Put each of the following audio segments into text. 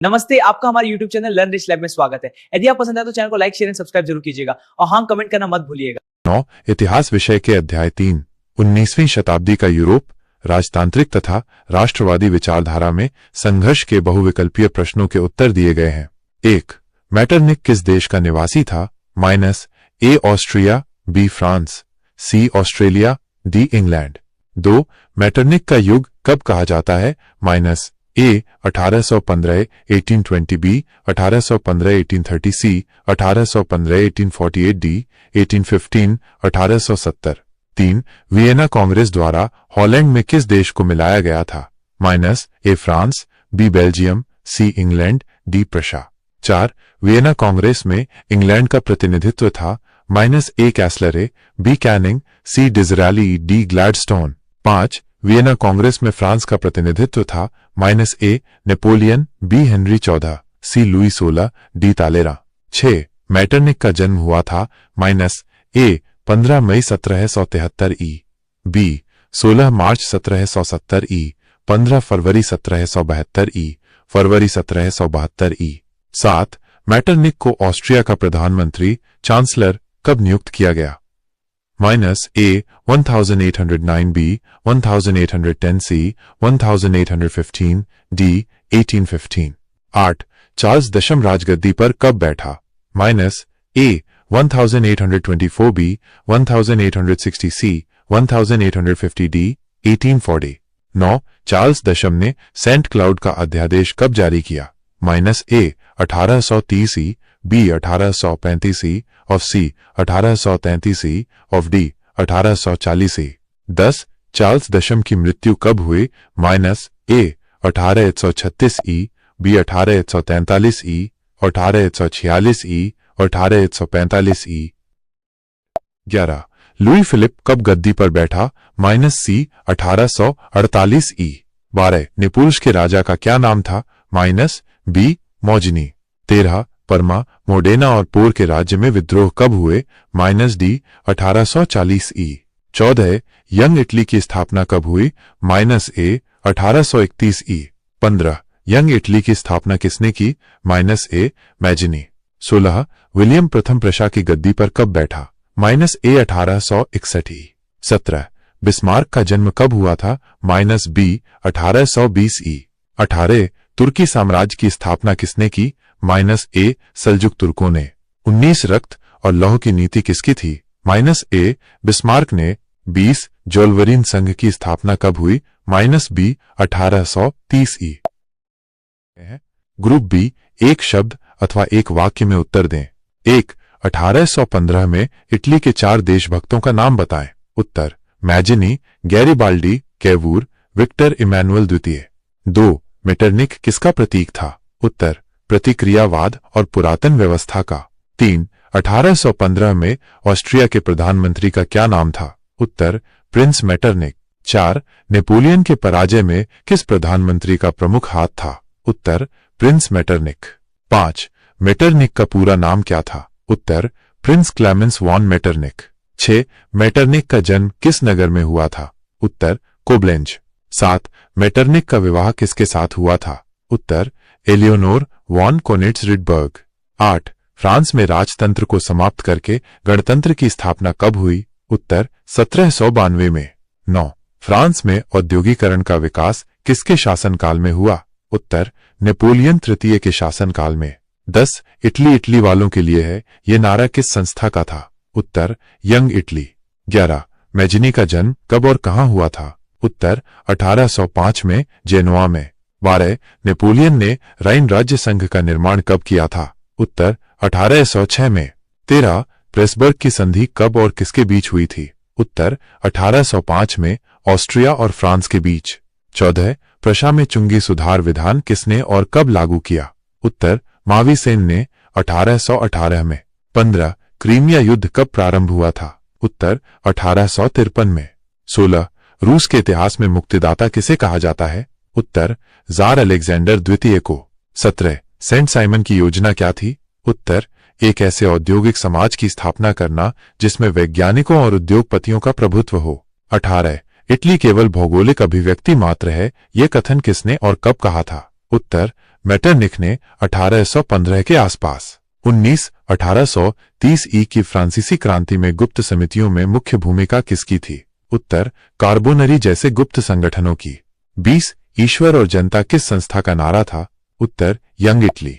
नमस्ते, आपका हमारे YouTube channel learn rich lab में स्वागत है। यदि आप पसंद आए तो चैनल को लाइक शेयर एंड सब्सक्राइब जरूर कीजिएगा और हाँ, कमेंट करना मत भूलिएगा। 9 इतिहास विषय के अध्याय 3 19वीं शताब्दी का यूरोप राजतांत्रिक तथा राष्ट्रवादी विचारधारा में संघर्ष के बहुविकल्पीय प्रश्नों के उत्तर दिए गए हैं। 1. मैटरनिक किस देश का निवासी था? A Austria, B France, C Australia, D England. 2. Metternich का युग कब कहा जाता है? A 1815 1820, B 1815 1830, C 1815 1848, D 1815 1870। 3. Vienna Congress द्वारा हॉलैंड में किस देश को मिलाया गया था? A France, B Belgium, C England, D Prussia. 4. Vienna Congress में इंग्लैंड का प्रतिनिधित्व था? A Castlereagh, B Canning, C Disraeli, D Gladstone. 5. Vienna Congress में फ्रांस का प्रतिनिधित्व था? ए नेपोलियन, बी हेनरी 14, सी लुई 16, डी तालेरा। 6. मैटरनिक का जन्म हुआ था? ए 15 मई 1773 ई, बी 16 मार्च 1770 ई, 15 फरवरी 1772 ई, फरवरी 1772 ई। 7. मैटरनिक को ऑस्ट्रिया का प्रधानमंत्री चांसलर कब नियुक्त किया गया? ए 1809, बी 1810, सी 1815, डी 1815। 8. चार्ल्स दशम राजगद्दी पर कब बैठा? ए 1824, बी 1860, सी 1850, डी 1840। 9. चार्ल्स दशम ने सेंट क्लाउड का अध्यादेश कब जारी किया? ए 1830 ई, बी 1835 ई, ऑफ सी 1833 ई, ऑफ डी 1840 ई। 10. चार्ल्स दशम की मृत्यु कब हुई? ए 1836 ई, बी 1843 ई, 1846 ई, 1845 ई। 11. लुई फिलिप कब गद्दी पर बैठा? सी 1848 ई। 12. नेपुल्स के राजा का क्या नाम था? बी मौजनी। 13. परमा, मोडेना और पोर के राज्य में विद्रोह कब हुए? डी 1840 ई। 14. यंग इटली की स्थापना कब हुई? ए 1831 ई। 15. यंग इटली की स्थापना किसने की? ए मैजिनी। 16. विलियम प्रथम प्रशा की गद्दी पर कब बैठा? ए 1861 ई। 17. बिस्मार्क का जन्म कब हुआ था? बी 1820 ई। 18. तुर्की साम्राज्य की स्थापना किसने की? ए सल्जुक तुर्कों ने। 19. रक्त और लौह की नीति किसकी थी? ए बिस्मार्क ने। 20. जोल्वरीन संघ की स्थापना कब हुई? बी 1830 ई। ग्रुप बी, एक शब्द अथवा एक वाक्य में उत्तर दें। 1. 1815 में इटली के 4 देशभक्तों का नाम बताएं। उत्तर: Mazzini, Garibaldi, Cavour, Victor Emmanuel द्वितीय। 2. मेटरनिक किसका प्रतीक था? उत्तर: प्रतिक्रियावाद और पुरातन व्यवस्था का। 3. 1815 में ऑस्ट्रिया के प्रधानमंत्री का क्या नाम था? उत्तर: प्रिंस मेटरनिक। 4. नेपोलियन के पराजय में किस प्रधानमंत्री का प्रमुख हाथ था? उत्तर: प्रिंस मेटरनिक। 5. मेटरनिक का पूरा नाम क्या था? उत्तर: Prince Klemens von Metternich. 6. Metternich का जन्म किस नगर में हुआ था? उत्तर: कोब्लेंज। 7. मेटरनिक का विवाह किसके साथ हुआ था? उत्तर: एलियोनोर वॉन कोनिट्ज़-रिडबर्ग। 8. फ्रांस में राजतंत्र को समाप्त करके गणतंत्र की स्थापना कब हुई? उत्तर: 1792 में। 9. फ्रांस में औद्योगिकरण का विकास किसके शासनकाल में हुआ? उत्तर: नेपोलियन तृतीय के शासनकाल में। 10. इटली वालों के लिए है, ये नारा किस संस्था का था? उत्तर: यंग इटली। 11. मैजिनी का जन्म कब और कहां हुआ था? उत्तर: 1805 में जेनोआ में। 12. नेपोलियन ने राइन राज्य संघ का निर्माण कब किया था? उत्तर: 1806 में। 13. प्रेसबर्ग की संधि कब और किसके बीच हुई थी? उत्तर: 1805 में ऑस्ट्रिया और फ्रांस के बीच। 14. प्रशा में चुंगी सुधार विधान किसने और कब लागू किया? उत्तर: मावीसेन ने 1818 में। 15. क्रीमिया युद्ध कब प्रारंभ हुआ था? उत्तर: 1853 में। 16. रूस के इतिहास में मुक्तिदाता किसे कहा जाता है? उत्तर: जार अलेक्जेंडर द्वितीय को। 17. सेंट साइमन की योजना क्या थी? उत्तर: एक ऐसे औद्योगिक समाज की स्थापना करना जिसमें वैज्ञानिकों और उद्योगपतियों का प्रभुत्व हो। 18. इटली केवल भौगोलिक अभिव्यक्ति मात्र है, यह कथन किसने और कब कहा था? उत्तर: मेटरनिख ने 1815 के आसपास 1830 की फ्रांसीसी क्रांति में गुप्त समितियों में मुख्य भूमिका किसकी थी? उत्तर, कार्बोनरी जैसे गुप्त संगठनों की। 20 ईश्वर और जनता किस संस्था का नारा था? उत्तर, यंग इटली।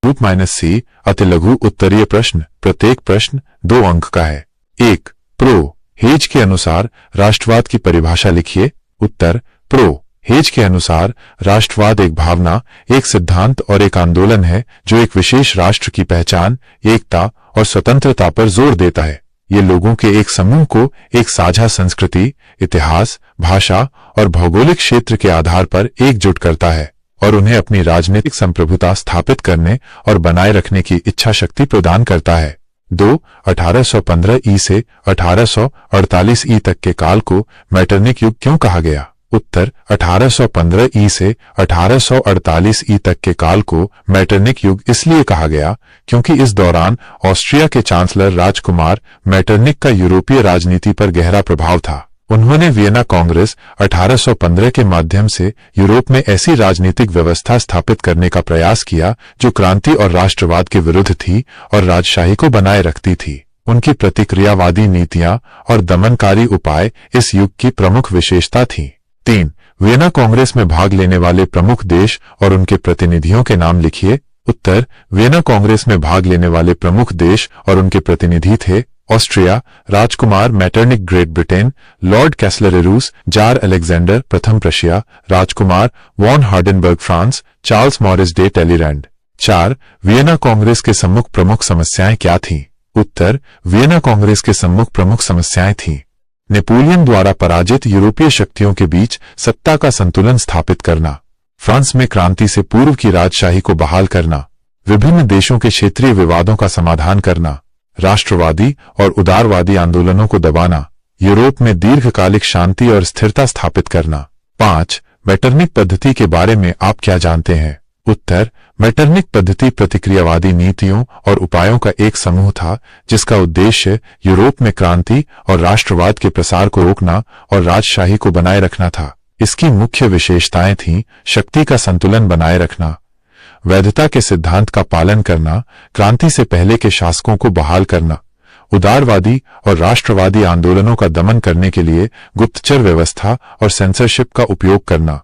ग्रुप -C अति लघु उत्तरीय प्रश्न। प्रत्येक प्रश्न 2 अंक का है। 1. प्रो हेज के अनुसार राष्ट्रवाद की परिभाषा लिखिए। उत्तर, प्रो हेज के अनुसार राष्ट्रवाद एक भावना, एक सिद्धांत और एक आंदोलन है जो एक विशेष राष्ट्र की पहचान, एकता और स्वतंत्रता पर जोर देता है। ये लोगों के एक समूह को एक साझा संस्कृति, इतिहास, भाषा और भौगोलिक क्षेत्र के आधार पर एकजुट करता है और उन्हें अपनी राजनीतिक संप्रभुता स्थापित करने और बनाए रखने की इच्छा शक्ति प्रदान करता है। 2. 1815 ई से 1848 ई तक के काल को मैटरनिक युग क्यों कहा गया? उत्तर, 1815 ई से 1848 ई तक के काल को मैटरनिक युग इसलिए कहा गया क्योंकि इस दौरान ऑस्ट्रिया के चांसलर राजकुमार मैटरनिक का यूरोपीय राजनीति पर गहरा प्रभाव था। उन्होंने वियना कांग्रेस 1815 के माध्यम से यूरोप में ऐसी राजनीतिक व्यवस्था स्थापित करने का प्रयास किया जो क्रांति और राष्ट्रवाद के विरुद्ध थी और राजशाही को बनाए रखती थी। उनकी प्रतिक्रियावादी नीतियां और दमनकारी उपाय इस युग की प्रमुख विशेषता थीं। 3. वियना कांग्रेस में भाग लेने वाले प्रमुख देश और उनके प्रतिनिधियों के नाम लिखिए। उत्तर, वियना कांग्रेस में भाग लेने वाले प्रमुख देश और उनके प्रतिनिधि थे ऑस्ट्रिया, राजकुमार मैटरनिक ग्रेट ब्रिटेन, लॉर्ड कैसलरेरूस, जार अलेक्जेंडर प्रथम प्रशिया, राजकुमार von Hardenberg France, Charles Maurice de Talleyrand. 4. Vienna Congress के सम्मुख प्रमुख समस्याएं क्या थीं? उत्तर, वियना कांग्रेस के सम्मुख प्रमुख समस्याएं थीं नेपोलियन द्वारा पराजित यूरोपीय शक्तियों के बीच सत्ता का संतुलन स्थापित करना, फ्रांस में क्रांति से पूर्व की राजशाही को बहाल करना, विभिन्न देशों के क्षेत्रीय विवादों का समाधान करना, राष्ट्रवादी और उदारवादी आंदोलनों को दबाना, यूरोप में दीर्घकालिक शांति और स्थिरता स्थापित करना। 5. मैटरनिक पद्धति के बारे में आप क्या जानते हैं? उत्तर, मैटरनिक पद्धति प्रतिक्रियावादी नीतियों और उपायों का एक समूह था जिसका उद्देश्य यूरोप में क्रांति और राष्ट्रवाद के प्रसार को रोकना और राजशाही को बनाए रखना था। इसकी मुख्य विशेषताएं थीं शक्ति का संतुलन बनाए रखना, वैधता के सिद्धांत का पालन करना, क्रांति से पहले के शासकों को बहाल करना, उदारवादी और राष्ट्रवादी आंदोलनों का दमन करने के लिए गुप्तचर व्यवस्था और सेंसरशिप का उपयोग करना,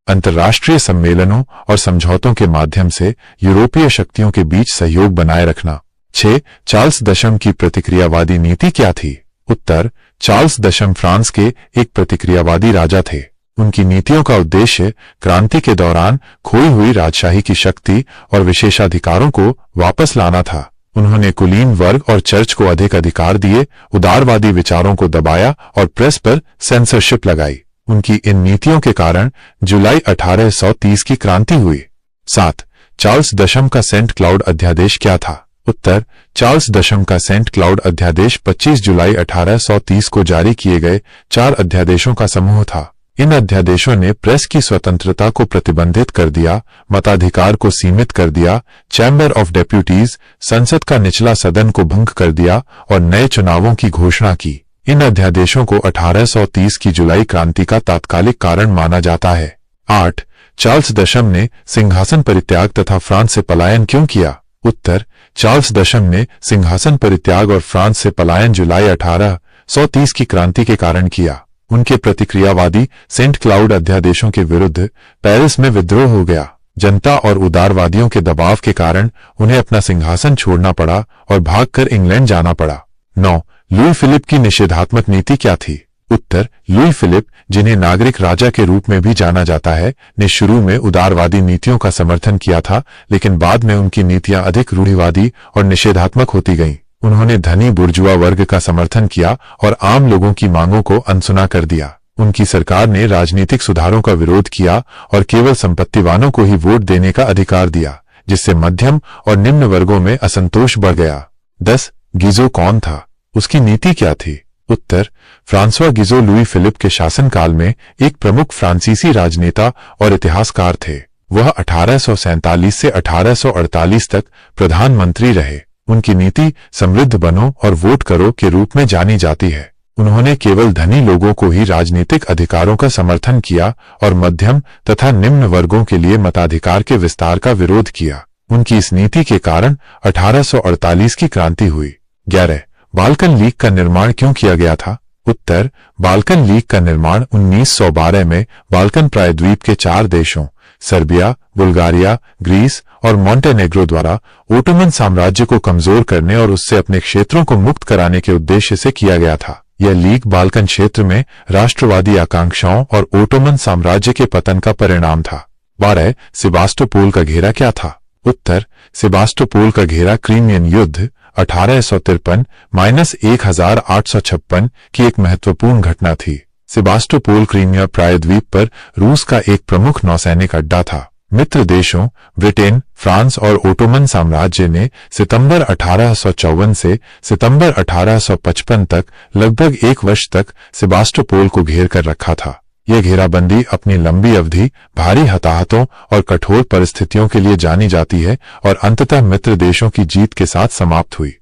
अंतर्राष्ट्रीय सम्मेलनों और समझौतों के माध्यम से यूरोपीय शक्तियों के बीच सहयोग बनाए रखना। 6. चार्ल्स दशम की प्रतिक्रियावादी नीति क्या थी? उत्तर, चार्ल्स दशम फ्रांस के एक प्रतिक्रियावादी राजा थे। उनकी नीतियों का उद्देश्य क्रांति के दौरान खोई हुई राजशाही की शक्ति और विशेषाधिकारों को वापस लाना था। उन्होंने कुलीन वर्ग और चर्च को अधिक अधिकार दिए, उदारवादी विचारों को दबाया और प्रेस पर सेंसरशिप लगाई। उनकी इन नीतियों के कारण जुलाई 1830 की क्रांति हुई। 7. चार्ल्स दशम का सेंट क्लाउड अध्यादेश क्या था? उत्तर, चार्ल्स दशम का सेंट क्लाउड अध्यादेश 25 जुलाई 1830 को जारी किए गए 4 अध्यादेशों का समूह था। इन अध्यादेशों ने प्रेस की स्वतंत्रता को प्रतिबंधित कर दिया, मताधिकार को सीमित कर दिया, चैम्बर ऑफ डेप्यूटीज संसद का निचला सदन को भंग कर दिया और नए चुनावों की घोषणा की। इन अध्यादेशों को 1830 की जुलाई क्रांति का तात्कालिक कारण माना जाता है। 8. चार्ल्स दशम ने सिंहासन परित्याग तथा फ्रांस से पलायन क्यों किया? उत्तर, चार्ल्स दशम ने सिंहासन परित्याग और फ्रांस से पलायन जुलाई 1830 की क्रांति के कारण किया। उनके प्रतिक्रियावादी सेंट क्लाउड अध्यादेशों के विरुद्ध पेरिस में विद्रोह हो गया। जनता और उदारवादियों के दबाव के कारण उन्हें अपना सिंहासन छोड़ना पड़ा और भागकर इंग्लैंड जाना पड़ा। 9. लुई फिलिप की निषेधात्मक नीति क्या थी? उत्तर, लुई फिलिप, जिन्हें नागरिक राजा के रूप में भी जाना जाता है, ने शुरू में उदारवादी नीतियों का समर्थन किया था, लेकिन बाद में उनकी नीतियां अधिक रूढ़िवादी और निषेधात्मक होती गईं। उन्होंने धनी बुर्जुआ वर्ग का समर्थन किया और आम लोगों की मांगों को अनसुना कर दिया। उनकी सरकार ने राजनीतिक सुधारों का विरोध किया और केवल संपत्तिवानों को ही वोट देने का अधिकार दिया, जिससे मध्यम और निम्न वर्गों में असंतोष बढ़ गया। 10. गिजो कौन था? उसकी नीति क्या थी? उत्तर, फ्रांसवा गिजो लुई फिलिप के शासनकाल में एक प्रमुख फ्रांसीसी राजनेता और इतिहासकार थे। वह 1847 से 1848 तक प्रधानमंत्री रहे। उनकी नीति समृद्ध बनो और वोट करो के रूप में जानी जाती है। उन्होंने केवल धनी लोगों को ही राजनीतिक अधिकारों का समर्थन किया और मध्यम तथा निम्न वर्गों के लिए मताधिकार के विस्तार का विरोध किया। उनकी इस नीति के कारण 1848 की क्रांति हुई। 11. बाल्कन लीग का निर्माण क्यों किया गया था? उत्तर: बाल्कन लीग का निर्माण 1912 में बाल्कन प्रायद्वीप के 4 देशों सर्बिया, बुल्गारिया, ग्रीस और मॉन्टेनेग्रो द्वारा ओटोमन साम्राज्य को कमजोर करने और उससे अपने क्षेत्रों को मुक्त कराने के उद्देश्य से किया गया था। यह लीग बाल्कन क्षेत्र में राष्ट्रवादी आकांक्षाओं और ओटोमन साम्राज्य के पतन का परिणाम था। 12. सेबास्टोपोल का घेरा क्या था? उत्तर: सेबास्टोपोल का घेरा क्रीमियन युद्ध 1853-1856 की एक महत्वपूर्ण घटना थी। सेबास्टोपोल क्रीमिया प्रायद्वीप पर रूस का एक प्रमुख नौसैनिक अड्डा था। मित्र देशों ब्रिटेन, फ्रांस और ओटोमन साम्राज्य ने सितंबर 1854 से सितंबर 1855 तक लगभग 1 वर्ष तक सेबास्टोपोल को घेर कर रखा था। यह घेराबंदी अपनी लंबी अवधि, भारी हताहतों और कठोर परिस्थितियों के लिए जानी जाती है और अंततः मित्र देशों की जीत के साथ समाप्त हुई।